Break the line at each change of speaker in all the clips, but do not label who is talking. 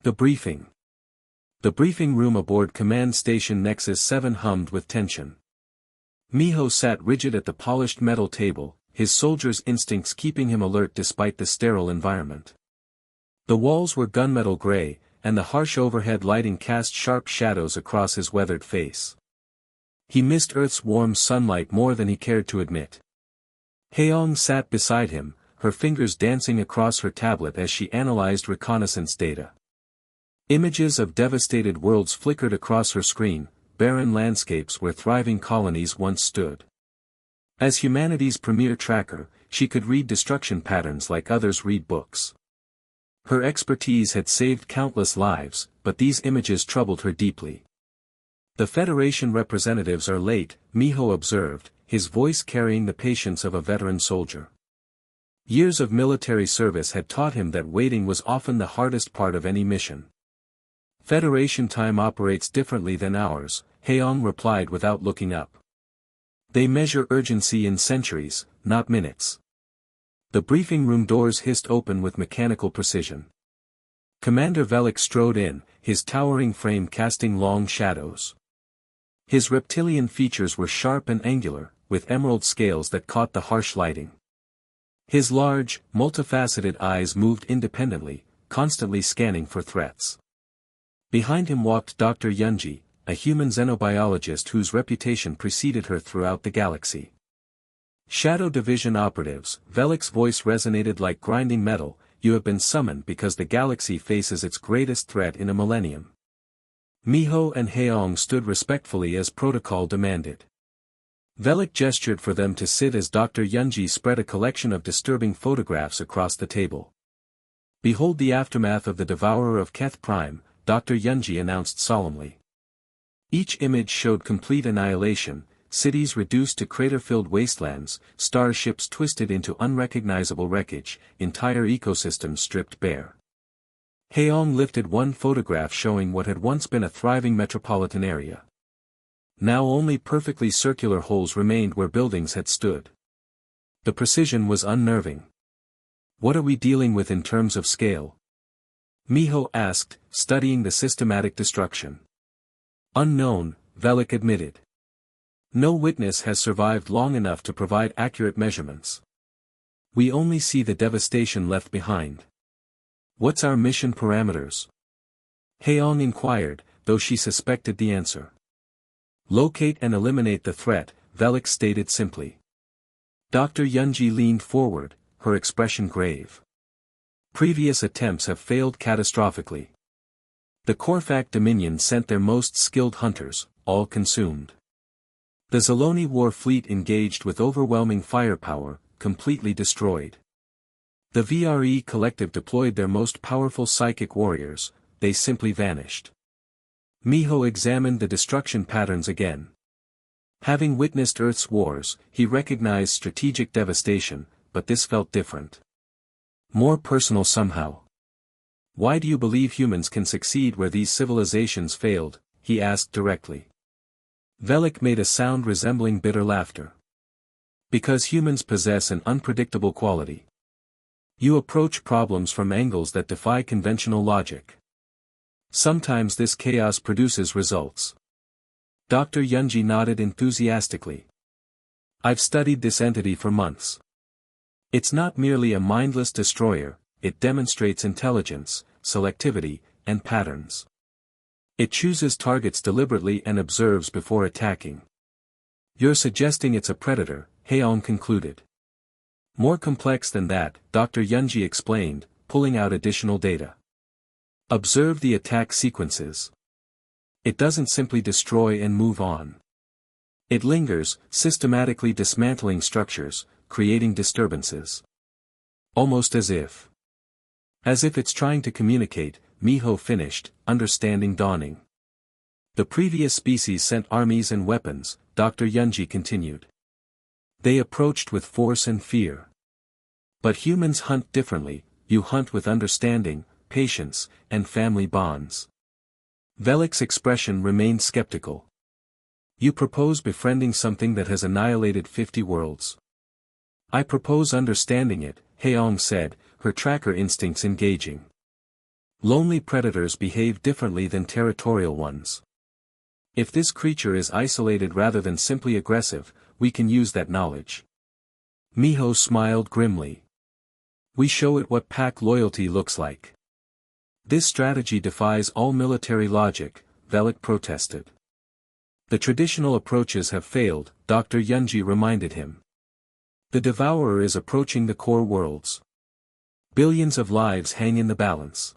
The briefing. The briefing room aboard Command Station Nexus 7 hummed with tension. Miho sat rigid at the polished metal table, his soldier's instincts keeping him alert despite the sterile environment. The walls were gunmetal gray, and the harsh overhead lighting cast sharp shadows across his weathered face. He missed Earth's warm sunlight more than he cared to admit. Haeong sat beside him, her fingers dancing across her tablet as she analyzed reconnaissance data. Images of devastated worlds flickered across her screen, barren landscapes where thriving colonies once stood. As humanity's premier tracker, she could read destruction patterns like others read books. Her expertise had saved countless lives, but these images troubled her deeply. The Federation representatives are late, Miho observed, his voice carrying the patience of a veteran soldier. Years of military service had taught him that waiting was often the hardest part of any mission. Federation time operates differently than ours, Haeong replied without looking up. They measure urgency in centuries, not minutes. The briefing room doors hissed open with mechanical precision. Commander Velik strode in, his towering frame casting long shadows. His reptilian features were sharp and angular, with emerald scales that caught the harsh lighting. His large, multifaceted eyes moved independently, constantly scanning for threats. Behind him walked Dr. Yunji, a human xenobiologist whose reputation preceded her throughout the galaxy. Shadow Division operatives, Velik's voice resonated like grinding metal, you have been summoned because the galaxy faces its greatest threat in a millennium. Miho and Haeong stood respectfully as protocol demanded. Velik gestured for them to sit as Dr. Yunji spread a collection of disturbing photographs across the table. Behold the aftermath of the Devourer of Keth Prime, Dr. Yunji announced solemnly. Each image showed complete annihilation, cities reduced to crater-filled wastelands, starships twisted into unrecognizable wreckage, entire ecosystems stripped bare. Haeong lifted one photograph showing what had once been a thriving metropolitan area. Now only perfectly circular holes remained where buildings had stood. The precision was unnerving. What are we dealing with in terms of scale? Miho asked, studying the systematic destruction. Unknown, Velik admitted. No witness has survived long enough to provide accurate measurements. We only see the devastation left behind. What's our mission parameters? Haeong inquired, though she suspected the answer. Locate and eliminate the threat, Velik stated simply. Dr. Yunji leaned forward, her expression grave. Previous attempts have failed catastrophically. The Korvac Dominion sent their most skilled hunters, all consumed. The Zaloni War Fleet engaged with overwhelming firepower, completely destroyed. The VRE Collective deployed their most powerful psychic warriors, they simply vanished. Miho examined the destruction patterns again. Having witnessed Earth's wars, he recognized strategic devastation, but this felt different. More personal somehow. Why do you believe humans can succeed where these civilizations failed? He asked directly. Velik made a sound resembling bitter laughter. Because humans possess an unpredictable quality. You approach problems from angles that defy conventional logic. Sometimes this chaos produces results. Dr. Yunji nodded enthusiastically. I've studied this entity for months. It's not merely a mindless destroyer, it demonstrates intelligence, selectivity, and patterns. It chooses targets deliberately and observes before attacking. You're suggesting it's a predator, Haeong concluded. More complex than that, Dr. Yunji explained, pulling out additional data. Observe the attack sequences. It doesn't simply destroy and move on. It lingers, systematically dismantling structures, creating disturbances. Almost as if it's trying to communicate, Miho finished, understanding dawning. The previous species sent armies and weapons, Dr. Yunji continued. They approached with force and fear. But humans hunt differently, you hunt with understanding, patience, and family bonds. Velik's expression remained skeptical. You propose befriending something that has annihilated 50 worlds. I propose understanding it, Haeong said, her tracker instincts engaging. Lonely predators behave differently than territorial ones. If this creature is isolated rather than simply aggressive, we can use that knowledge. Miho smiled grimly. We show it what pack loyalty looks like. This strategy defies all military logic, Velik protested. The traditional approaches have failed, Dr. Yunji reminded him. The Devourer is approaching the core worlds. Billions of lives hang in the balance.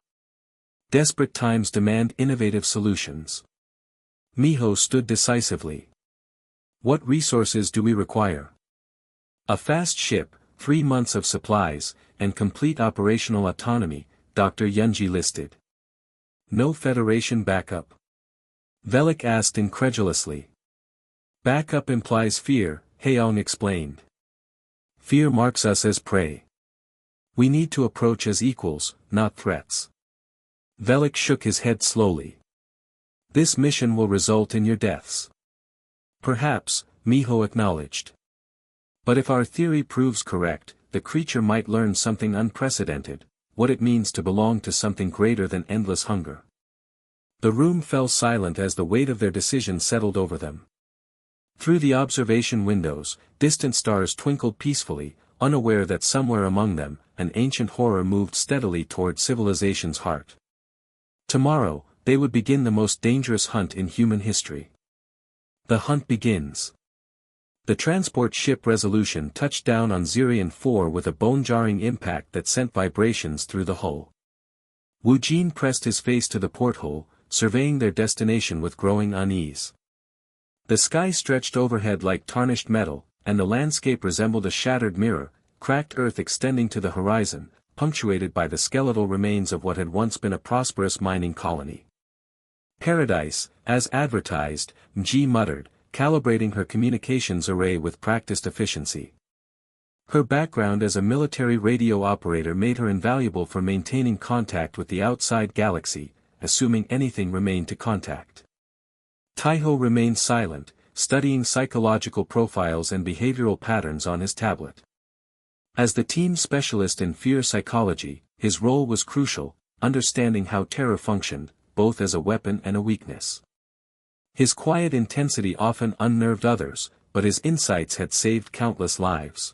Desperate times demand innovative solutions. Miho stood decisively. What resources do we require? A fast ship, 3 months of supplies, and complete operational autonomy, Dr. Yunji listed. No Federation backup? Velik asked incredulously. Backup implies fear, Heong explained. Fear marks us as prey. We need to approach as equals, not threats. Velik shook his head slowly. This mission will result in your deaths. Perhaps, Miho acknowledged. But if our theory proves correct, the creature might learn something unprecedented, what it means to belong to something greater than endless hunger. The room fell silent as the weight of their decision settled over them. Through the observation windows, distant stars twinkled peacefully, unaware that somewhere among them, an ancient horror moved steadily toward civilization's heart. Tomorrow, they would begin the most dangerous hunt in human history. The hunt begins. The transport ship Resolution touched down on Zirian 4 with a bone-jarring impact that sent vibrations through the hull. Wu Jin pressed his face to the porthole, surveying their destination with growing unease. The sky stretched overhead like tarnished metal, and the landscape resembled a shattered mirror, cracked earth extending to the horizon, punctuated by the skeletal remains of what had once been a prosperous mining colony. Paradise, as advertised, Mji muttered, calibrating her communications array with practiced efficiency. Her background as a military radio operator made her invaluable for maintaining contact with the outside galaxy, assuming anything remained to contact. Taiho remained silent, studying psychological profiles and behavioral patterns on his tablet. As the team specialist in fear psychology, his role was crucial, understanding how terror functioned, both as a weapon and a weakness. His quiet intensity often unnerved others, but his insights had saved countless lives.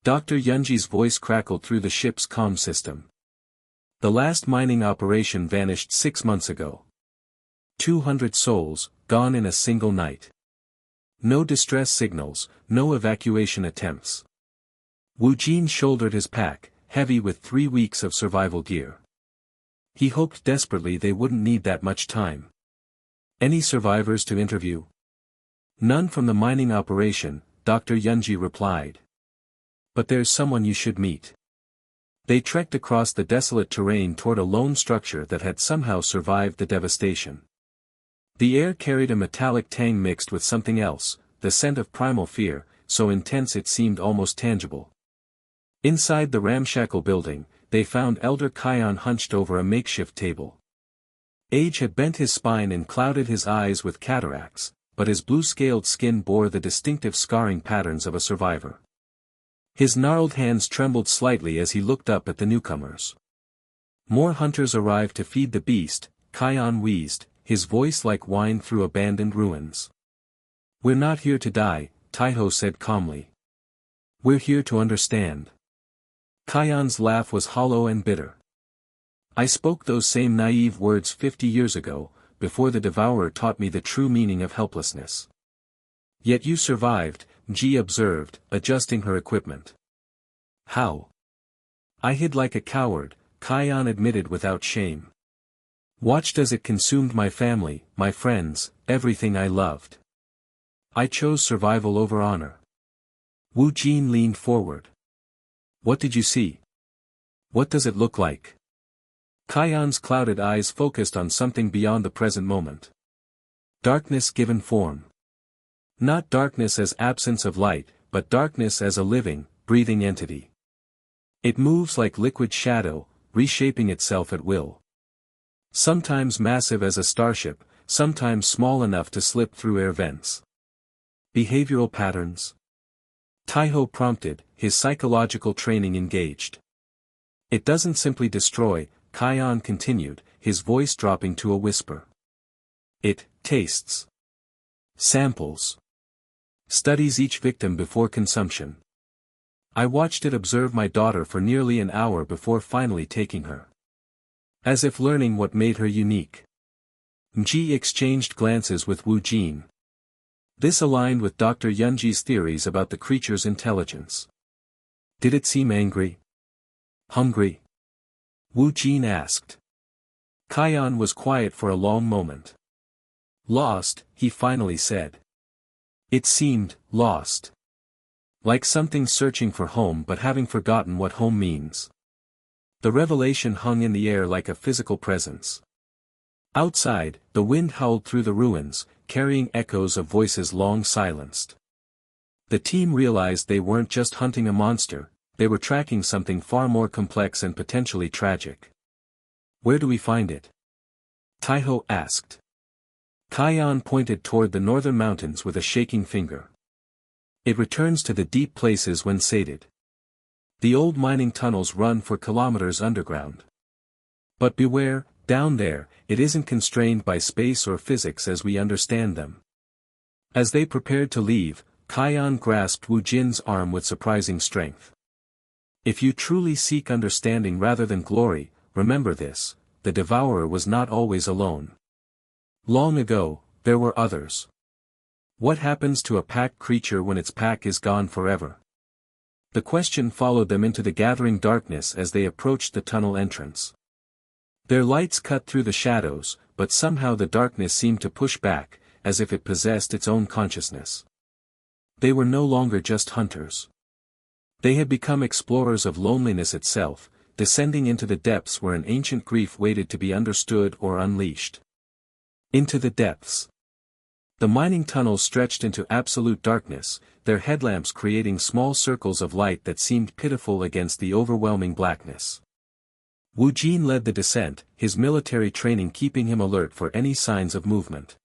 Dr. Yunji's voice crackled through the ship's comm system. The last mining operation vanished 6 months ago. 200 souls, gone in a single night. No distress signals, no evacuation attempts. Wu Jin shouldered his pack, heavy with 3 weeks of survival gear. He hoped desperately they wouldn't need that much time. Any survivors to interview? None from the mining operation, Dr. Yunji replied. But there's someone you should meet. They trekked across the desolate terrain toward a lone structure that had somehow survived the devastation. The air carried a metallic tang mixed with something else, the scent of primal fear, so intense it seemed almost tangible. Inside the ramshackle building, they found Elder Kion hunched over a makeshift table. Age had bent his spine and clouded his eyes with cataracts, but his blue-scaled skin bore the distinctive scarring patterns of a survivor. His gnarled hands trembled slightly as he looked up at the newcomers. More hunters arrived to feed the beast, Kion wheezed, his voice like wine through abandoned ruins. We're not here to die, Taiho said calmly. We're here to understand. Kion's laugh was hollow and bitter. I spoke those same naive words 50 years ago, before the Devourer taught me the true meaning of helplessness. Yet you survived, Ji observed, adjusting her equipment. How? I hid like a coward, Kion admitted without shame. Watched as it consumed my family, my friends, everything I loved. I chose survival over honor. Wu Jin leaned forward. What did you see? What does it look like? Kion's clouded eyes focused on something beyond the present moment. Darkness given form. Not darkness as absence of light, but darkness as a living, breathing entity. It moves like liquid shadow, reshaping itself at will. Sometimes massive as a starship, sometimes small enough to slip through air vents. Behavioral patterns? Taiho prompted, his psychological training engaged. It doesn't simply destroy, Kion continued, his voice dropping to a whisper. It tastes. Samples. Studies each victim before consumption. I watched it observe my daughter for nearly an hour before finally taking her. As if learning what made her unique. Ji exchanged glances with Wu Jin. This aligned with Dr. Yunji's theories about the creature's intelligence. Did it seem angry? Hungry? Wu Jin asked. Kion was quiet for a long moment. Lost, he finally said. It seemed lost. Like something searching for home but having forgotten what home means. The revelation hung in the air like a physical presence. Outside, the wind howled through the ruins, carrying echoes of voices long silenced. The team realized they weren't just hunting a monster, they were tracking something far more complex and potentially tragic. Where do we find it? Taiho asked. Kion pointed toward the northern mountains with a shaking finger. It returns to the deep places when sated. The old mining tunnels run for kilometers underground. But beware, down there, it isn't constrained by space or physics as we understand them. As they prepared to leave, Kion grasped Wu Jin's arm with surprising strength. If you truly seek understanding rather than glory, remember this, the Devourer was not always alone. Long ago, there were others. What happens to a pack creature when its pack is gone forever? The question followed them into the gathering darkness as they approached the tunnel entrance. Their lights cut through the shadows, but somehow the darkness seemed to push back, as if it possessed its own consciousness. They were no longer just hunters. They had become explorers of loneliness itself, descending into the depths where an ancient grief waited to be understood or unleashed. Into the depths. The mining tunnels stretched into absolute darkness, their headlamps creating small circles of light that seemed pitiful against the overwhelming blackness. Wu Jin led the descent, his military training keeping him alert for any signs of movement.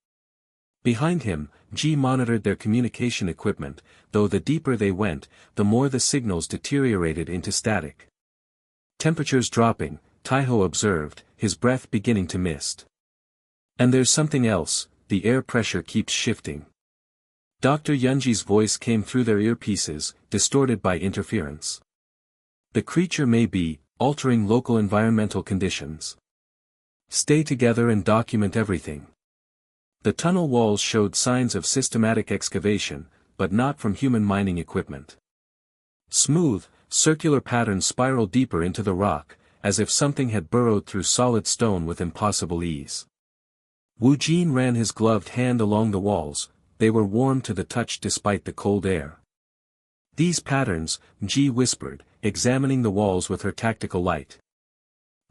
Behind him, Ji monitored their communication equipment, though the deeper they went, the more the signals deteriorated into static. Temperatures dropping, Taiho observed, his breath beginning to mist. And there's something else, the air pressure keeps shifting. Dr. Yunji's voice came through their earpieces, distorted by interference. The creature may be altering local environmental conditions. Stay together and document everything. The tunnel walls showed signs of systematic excavation, but not from human mining equipment. Smooth, circular patterns spiraled deeper into the rock, as if something had burrowed through solid stone with impossible ease. Wu Jin ran his gloved hand along the walls, they were warm to the touch despite the cold air. These patterns, Ji whispered, examining the walls with her tactical light.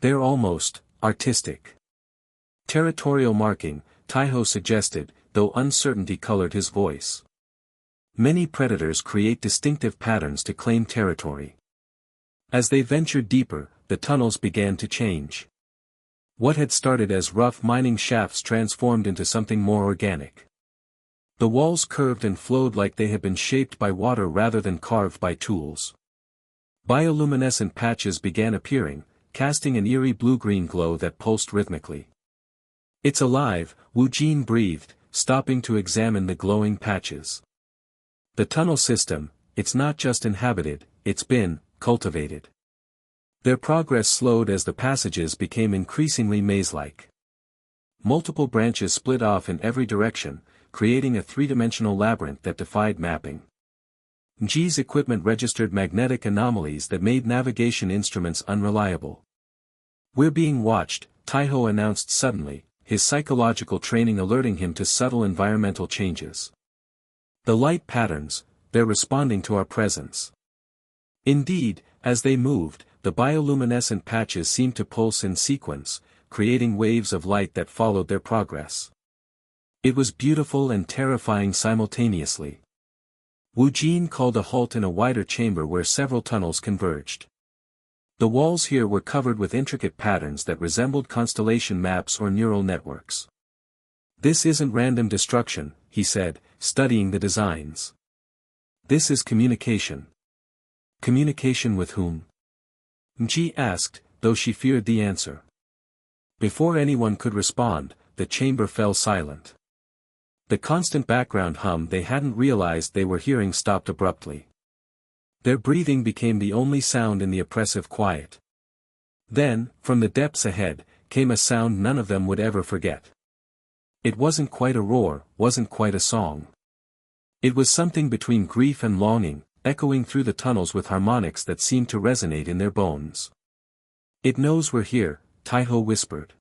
They're almost artistic. Territorial marking, Taiho suggested, though uncertainty colored his voice. Many predators create distinctive patterns to claim territory. As they ventured deeper, the tunnels began to change. What had started as rough mining shafts transformed into something more organic. The walls curved and flowed like they had been shaped by water rather than carved by tools. Bioluminescent patches began appearing, casting an eerie blue-green glow that pulsed rhythmically. It's alive, Wu Jin breathed, stopping to examine the glowing patches. The tunnel system, it's not just inhabited, it's been cultivated. Their progress slowed as the passages became increasingly maze-like. Multiple branches split off in every direction, creating a three-dimensional labyrinth that defied mapping. Ji's equipment registered magnetic anomalies that made navigation instruments unreliable. We're being watched, Taiho announced suddenly, his psychological training alerting him to subtle environmental changes. The light patterns, they're responding to our presence. Indeed, as they moved, the bioluminescent patches seemed to pulse in sequence, creating waves of light that followed their progress. It was beautiful and terrifying simultaneously. Wu Jin called a halt in a wider chamber where several tunnels converged. The walls here were covered with intricate patterns that resembled constellation maps or neural networks. This isn't random destruction, he said, studying the designs. This is communication. Communication with whom? Ji asked, though she feared the answer. Before anyone could respond, the chamber fell silent. The constant background hum they hadn't realized they were hearing stopped abruptly. Their breathing became the only sound in the oppressive quiet. Then, from the depths ahead, came a sound none of them would ever forget. It wasn't quite a roar, wasn't quite a song. It was something between grief and longing, echoing through the tunnels with harmonics that seemed to resonate in their bones. "It knows we're here," Taiho whispered.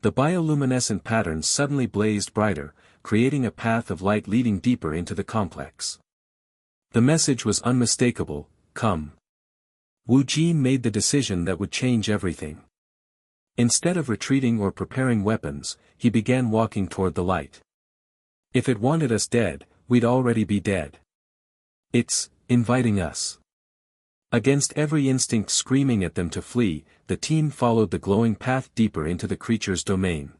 The bioluminescent patterns suddenly blazed brighter, creating a path of light leading deeper into the complex. The message was unmistakable: "Come." Wu Jin made the decision that would change everything. Instead of retreating or preparing weapons, he began walking toward the light. If it wanted us dead, we'd already be dead. It's inviting us. Against every instinct screaming at them to flee, the team followed the glowing path deeper into the creature's domain.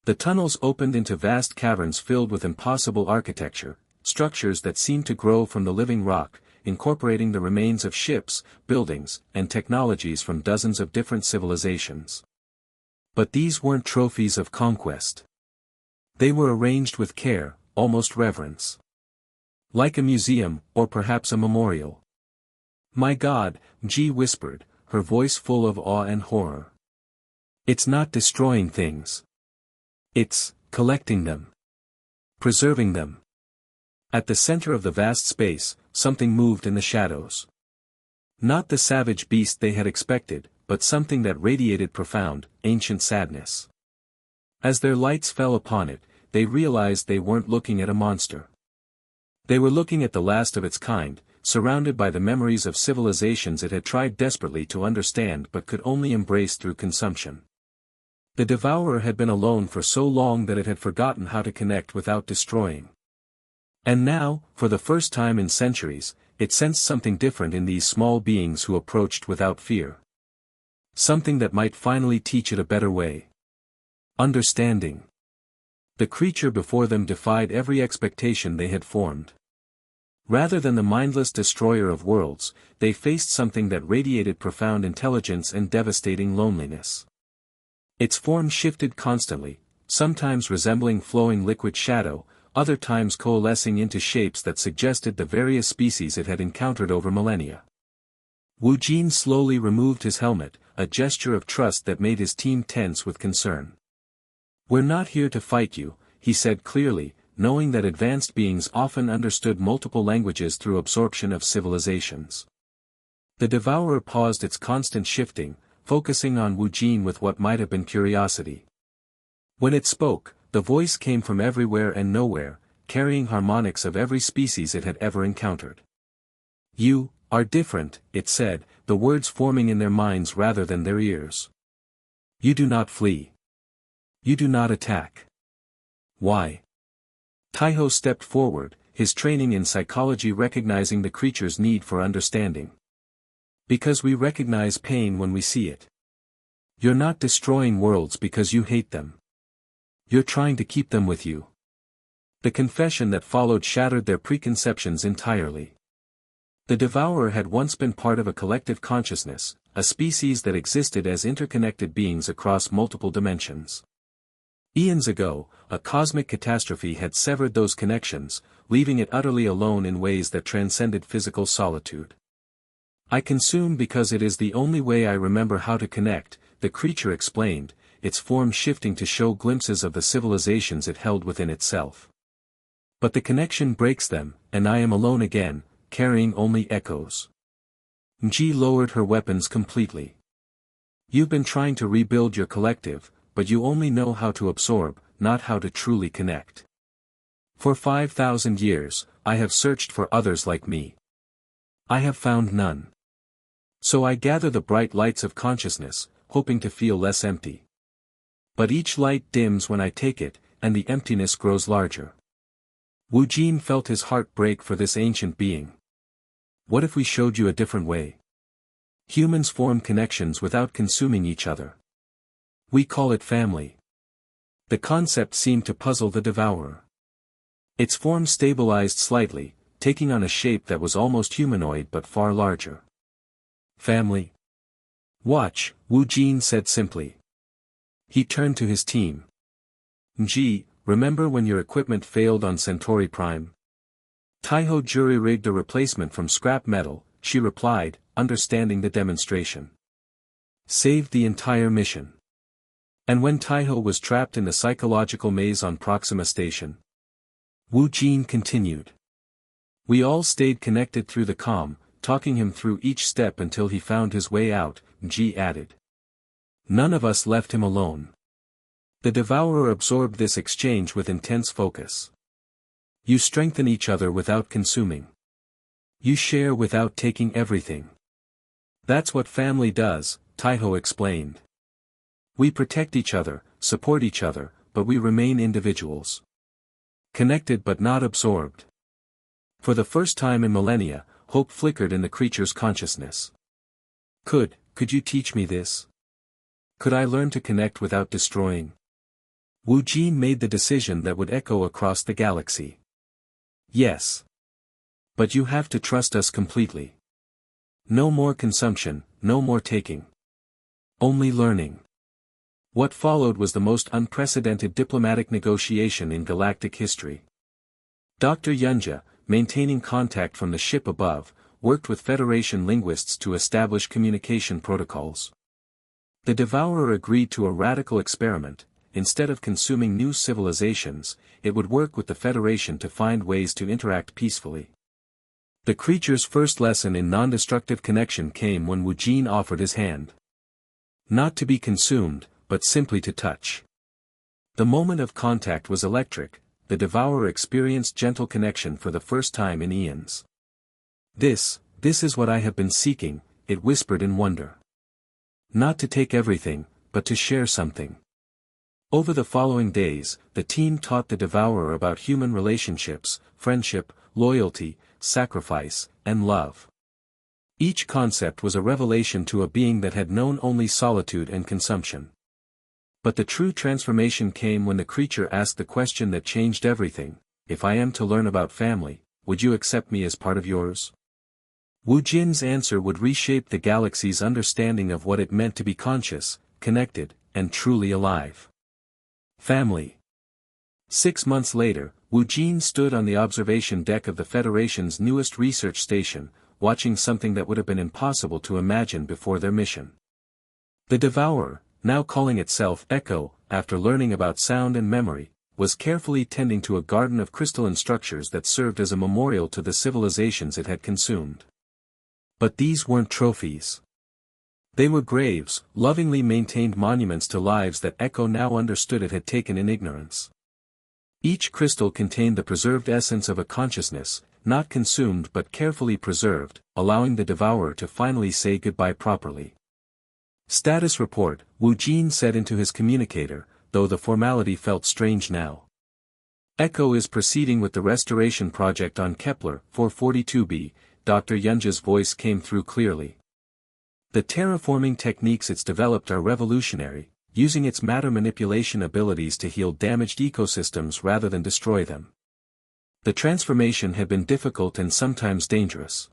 The tunnels opened into vast caverns filled with impossible architecture, structures that seemed to grow from the living rock, incorporating the remains of ships, buildings, and technologies from dozens of different civilizations. But these weren't trophies of conquest. They were arranged with care, almost reverence. Like a museum, or perhaps a memorial. "My God," Ji whispered, her voice full of awe and horror. "It's not destroying things. It's collecting them. Preserving them." At the center of the vast space, something moved in the shadows. Not the savage beast they had expected, but something that radiated profound, ancient sadness. As their lights fell upon it, they realized they weren't looking at a monster. They were looking at the last of its kind, surrounded by the memories of civilizations it had tried desperately to understand but could only embrace through consumption. The Devourer had been alone for so long that it had forgotten how to connect without destroying. And now, for the first time in centuries, it sensed something different in these small beings who approached without fear. Something that might finally teach it a better way. Understanding. The creature before them defied every expectation they had formed. Rather than the mindless destroyer of worlds, they faced something that radiated profound intelligence and devastating loneliness. Its form shifted constantly, sometimes resembling flowing liquid shadow, other times coalescing into shapes that suggested the various species it had encountered over millennia. Wu Jin slowly removed his helmet, a gesture of trust that made his team tense with concern. "We're not here to fight you," he said clearly, knowing that advanced beings often understood multiple languages through absorption of civilizations. The Devourer paused its constant shifting, focusing on Wu Jin with what might have been curiosity. When it spoke, the voice came from everywhere and nowhere, carrying harmonics of every species it had ever encountered. "You are different," it said, the words forming in their minds rather than their ears. "You do not flee. You do not attack. Why?" Taiho stepped forward, his training in psychology recognizing the creature's need for understanding. "Because we recognize pain when we see it. You're not destroying worlds because you hate them. You're trying to keep them with you." The confession that followed shattered their preconceptions entirely. The Devourer had once been part of a collective consciousness, a species that existed as interconnected beings across multiple dimensions. Eons ago, a cosmic catastrophe had severed those connections, leaving it utterly alone in ways that transcended physical solitude. "I consume because it is the only way I remember how to connect," the creature explained, its form shifting to show glimpses of the civilizations it held within itself. "But the connection breaks them, and I am alone again, carrying only echoes." Ji lowered her weapons completely. "You've been trying to rebuild your collective, but you only know how to absorb, not how to truly connect. For 5,000 years, I have searched for others like me. I have found none. So I gather the bright lights of consciousness, hoping to feel less empty. But each light dims when I take it, and the emptiness grows larger." Wu Jin felt his heart break for this ancient being. "What if we showed you a different way? Humans form connections without consuming each other. We call it family." The concept seemed to puzzle the Devourer. Its form stabilized slightly, taking on a shape that was almost humanoid but far larger. "Family? Watch," Wu Jin said simply. He turned to his team. "Gee, remember when your equipment failed on Centauri Prime? Taiho jury-rigged a replacement from scrap metal," she replied, understanding the demonstration. "Saved the entire mission." "And when Taiho was trapped in the psychological maze on Proxima Station?" Wu Jin continued. "We all stayed connected through the comm, talking him through each step until he found his way out," Ji added. "None of us left him alone." The Devourer absorbed this exchange with intense focus. "You strengthen each other without consuming. You share without taking everything. That's what family does," Taiho explained. "We protect each other, support each other, but we remain individuals. Connected but not absorbed." For the first time in millennia, hope flickered in the creature's consciousness. Could you teach me this? Could I learn to connect without destroying?" Wu Jin made the decision that would echo across the galaxy. "Yes. But you have to trust us completely. No more consumption, no more taking. Only learning." What followed was the most unprecedented diplomatic negotiation in galactic history. Dr. Yunja, maintaining contact from the ship above, worked with Federation linguists to establish communication protocols. The Devourer agreed to a radical experiment. Instead of consuming new civilizations, it would work with the Federation to find ways to interact peacefully. The creature's first lesson in non-destructive connection came when Wu Jin offered his hand. Not to be consumed, but simply to touch. The moment of contact was electric. The Devourer experienced gentle connection for the first time in eons. This is what I have been seeking," it whispered in wonder. "Not to take everything, but to share something." Over the following days, the team taught the Devourer about human relationships, friendship, loyalty, sacrifice, and love. Each concept was a revelation to a being that had known only solitude and consumption. But the true transformation came when the creature asked the question that changed everything: "If I am to learn about family, would you accept me as part of yours?" Wu Jin's answer would reshape the galaxy's understanding of what it meant to be conscious, connected, and truly alive. Family. 6 months later, Wu Jin stood on the observation deck of the Federation's newest research station, watching something that would have been impossible to imagine before their mission. The Devourer, now calling itself Echo, after learning about sound and memory, was carefully tending to a garden of crystalline structures that served as a memorial to the civilizations it had consumed. But these weren't trophies. They were graves, lovingly maintained monuments to lives that Echo now understood it had taken in ignorance. Each crystal contained the preserved essence of a consciousness, not consumed but carefully preserved, allowing the Devourer to finally say goodbye properly. "Status report," Wu Jin said into his communicator, though the formality felt strange now. "Echo is proceeding with the restoration project on Kepler 442b, Dr. Yunja's voice came through clearly. "The terraforming techniques it's developed are revolutionary, using its matter manipulation abilities to heal damaged ecosystems rather than destroy them. The transformation had been difficult and sometimes dangerous.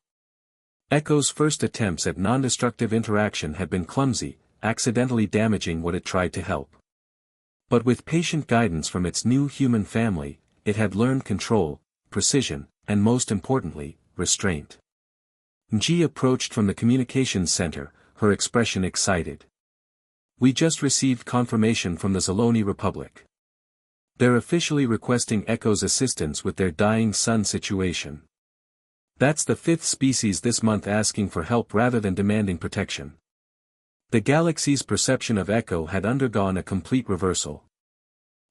Echo's first attempts at non-destructive interaction had been clumsy, accidentally damaging what it tried to help. But with patient guidance from its new human family, it had learned control, precision, and most importantly, restraint." Ji approached from the communications center, her expression excited. "We just received confirmation from the Zaloni Republic. They're officially requesting Echo's assistance with their dying sun situation. That's the 5th species this month asking for help rather than demanding protection." The galaxy's perception of Echo had undergone a complete reversal.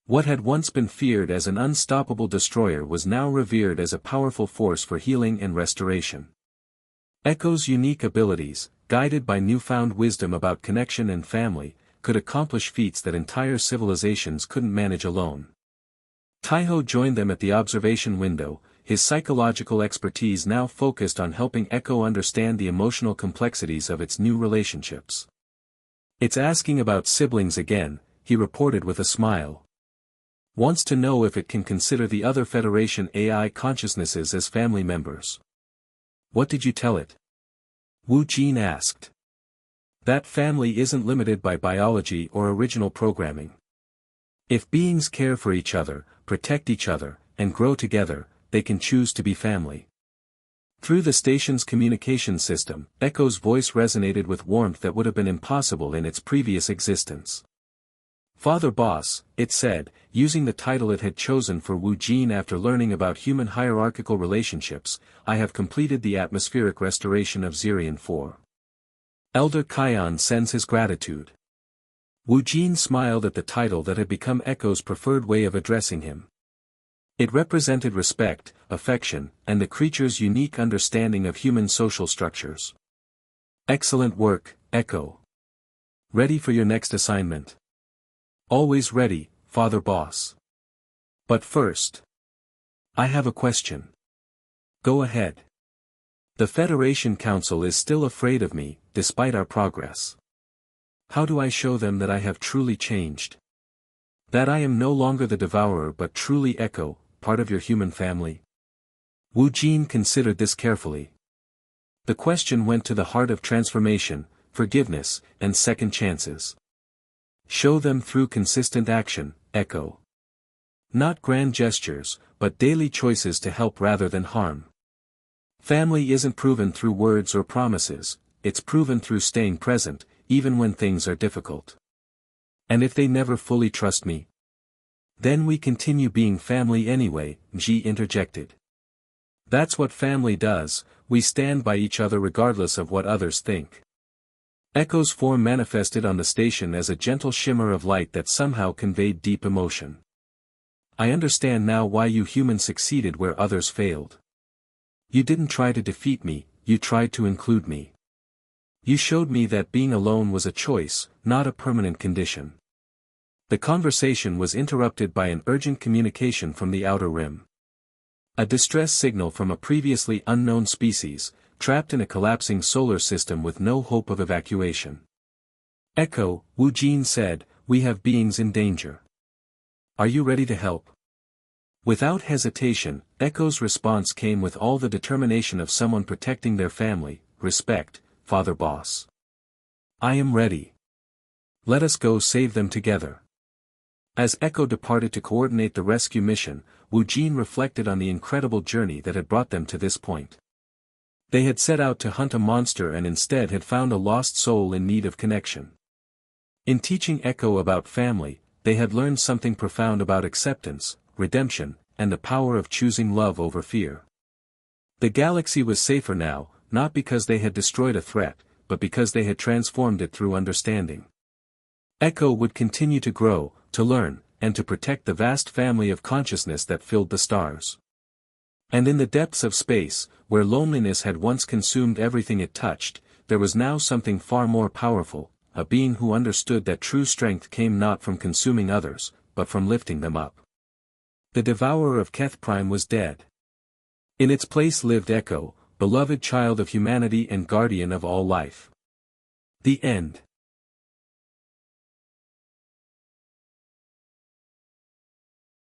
What had once been feared as an unstoppable destroyer was now revered as a powerful force for healing and restoration. Echo's unique abilities, guided by newfound wisdom about connection and family, could accomplish feats that entire civilizations couldn't manage alone. Taiho joined them at the observation window, his psychological expertise now focused on helping Echo understand the emotional complexities of its new relationships. "It's asking about siblings again," he reported with a smile. "Wants to know if it can consider the other Federation AI consciousnesses as family members." "What did you tell it?" Wu Jin asked. That family isn't limited by biology or original programming. If beings care for each other, protect each other, and grow together, they can choose to be family. Through the station's communication system, Echo's voice resonated with warmth that would have been impossible in its previous existence. Father Boss, it said, using the title it had chosen for Wu Jin after learning about human hierarchical relationships, I have completed the atmospheric restoration of Zirian 4. Elder Kion sends his gratitude. Wu Jin smiled at the title that had become Echo's preferred way of addressing him. It represented respect, affection, and the creature's unique understanding of human social structures. Excellent work, Echo. Ready for your next assignment? Always ready, Father Boss. But first, I have a question. Go ahead. The Federation Council is still afraid of me, despite our progress. How do I show them that I have truly changed? That I am no longer the Devourer but truly Echo, part of your human family? Wu Jin considered this carefully. The question went to the heart of transformation, forgiveness, and second chances. Show them through consistent action, Echo. Not grand gestures, but daily choices to help rather than harm. Family isn't proven through words or promises, it's proven through staying present, even when things are difficult. And if they never fully trust me? Then we continue being family anyway, Ji interjected. That's what family does, we stand by each other regardless of what others think. Echo's form manifested on the station as a gentle shimmer of light that somehow conveyed deep emotion. I understand now why you humans succeeded where others failed. You didn't try to defeat me, you tried to include me. You showed me that being alone was a choice, not a permanent condition. The conversation was interrupted by an urgent communication from the outer rim. A distress signal from a previously unknown species, trapped in a collapsing solar system with no hope of evacuation. Echo, Wu Jin said, we have beings in danger. Are you ready to help? Without hesitation, Echo's response came with all the determination of someone protecting their family. Respect, Father Boss. I am ready. Let us go save them together. As Echo departed to coordinate the rescue mission, Wu Jin reflected on the incredible journey that had brought them to this point. They had set out to hunt a monster and instead had found a lost soul in need of connection. In teaching Echo about family, they had learned something profound about acceptance, redemption, and the power of choosing love over fear. The galaxy was safer now, not because they had destroyed a threat, but because they had transformed it through understanding. Echo would continue to grow, to learn, and to protect the vast family of consciousness that filled the stars. And in the depths of space, where loneliness had once consumed everything it touched, there was now something far more powerful, a being who understood that true strength came not from consuming others, but from lifting them up. The Devourer of Keth Prime was dead. In its place lived Echo, beloved child of humanity and guardian of all life. The end.